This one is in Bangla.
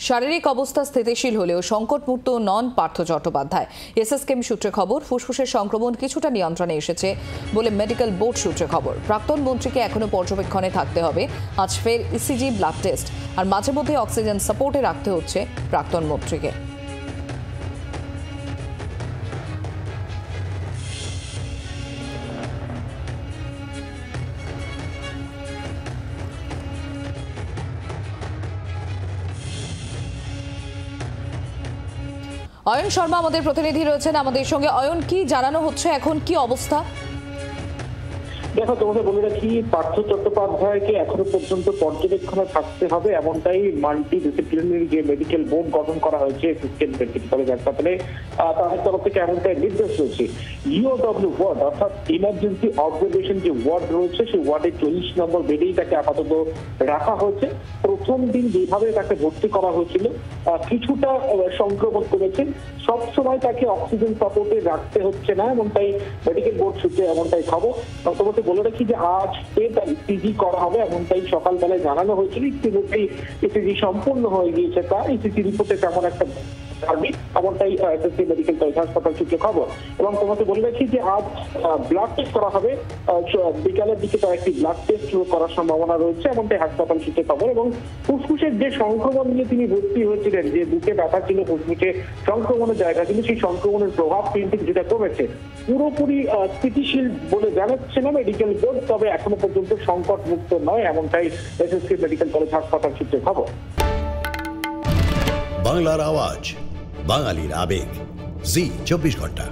শারীরিক অবস্থা স্থিতিশীল হলেও সংকটমুক্ত নন পার্থ চট্টোপাধ্যায়। এসএসকেএম সূত্রে খবর, ফুসফুসের সংক্রমণ কিছুটা নিয়ন্ত্রণে এসেছে বলে মেডিকেল বোর্ড সূত্রে খবর। প্রাক্তন মন্ত্রীকে এখনো পর্যবেক্ষণে থাকতে হবে। আজ ফের ইসিজি, ব্লাড টেস্ট আর মাঝে মধ্যে অক্সিজেন সাপোর্টে রাখতে হচ্ছে প্রাক্তন মন্ত্রীকে। অয়ন শর্মা আমাদের প্রতিনিধি রয়েছেন আমাদের সঙ্গে। অয়ন, কি জানানো হচ্ছে এখন, কি অবস্থা? দেখো, তোমাকে বলে রাখি, পার্থ চট্টোপাধ্যায়কে এখনো পর্যন্ত পর্যবেক্ষণে থাকতে হবে এমনটাই মাল্টি ডিসিপ্লিনারি যে মেডিকেল বোর্ড গঠন করা হয়েছে এসএসকেএম মেডিকেল কলেজ হাসপাতালে, তাদের তরফ থেকে এমনটাই নির্দেশ রয়েছে। ইওডব্লিউ ওয়ার্ড অর্থাৎ ইমার্জেন্সি অবজারভেশন যে ওয়ার্ড রয়েছে সেই ওয়ার্ডে 40 নম্বর বেডেই তাকে আপাতত রাখা হয়েছে। প্রথম দিন যেভাবে তাকে ভর্তি করা হয়েছিল কিছুটা সংক্রমণ করেছে, সবসময় তাকে অক্সিজেন সাপোর্টে রাখতে হচ্ছে না, এমনটাই মেডিকেল বোর্ড সূত্রে এমনটাই খবর। তোমাকে বলে রাখি যে আজ তার ইসিজি করা হবে এমনটাই সকালবেলায় জানানো হয়েছিল। ইতিমধ্যেই ইসিজি সম্পূর্ণ হয়ে গিয়েছে, তার ইসিজি রিপোর্টে তেমন একটা এমনটাই এসএসকেএম মেডিকেল কলেজ হাসপাতাল সূত্রে খবর। এবং তোমাকে বলে রাখি যে আজ ব্লাড টেস্ট করা হবে, বিকালের দিকে তার একটি ব্লাড টেস্ট করার সম্ভাবনা রয়েছে এমনটাই হাসপাতাল সূত্রে খবর। এবং ফুসফুসের যে সংক্রমণ নিয়ে তিনি ভর্তি হয়েছিলেন, যে বুকে ব্যথা ছিল, ফুসফুসে সংক্রমণের জায়গা কিন্তু সেই সংক্রমণের প্রভাব কিন্তু যেটা কমেছে, পুরোপুরি স্থিতিশীল বলে জানাচ্ছে না মেডিকেল বোর্ড, তবে এখনো পর্যন্ত সংকট মুক্ত নয় এমনটাই এসএসকেএম মেডিকেল কলেজ হাসপাতাল সূত্রে খবর। বাংলার আওয়াজ, বাঙালির আবেগ, জি 24 ঘন্টা।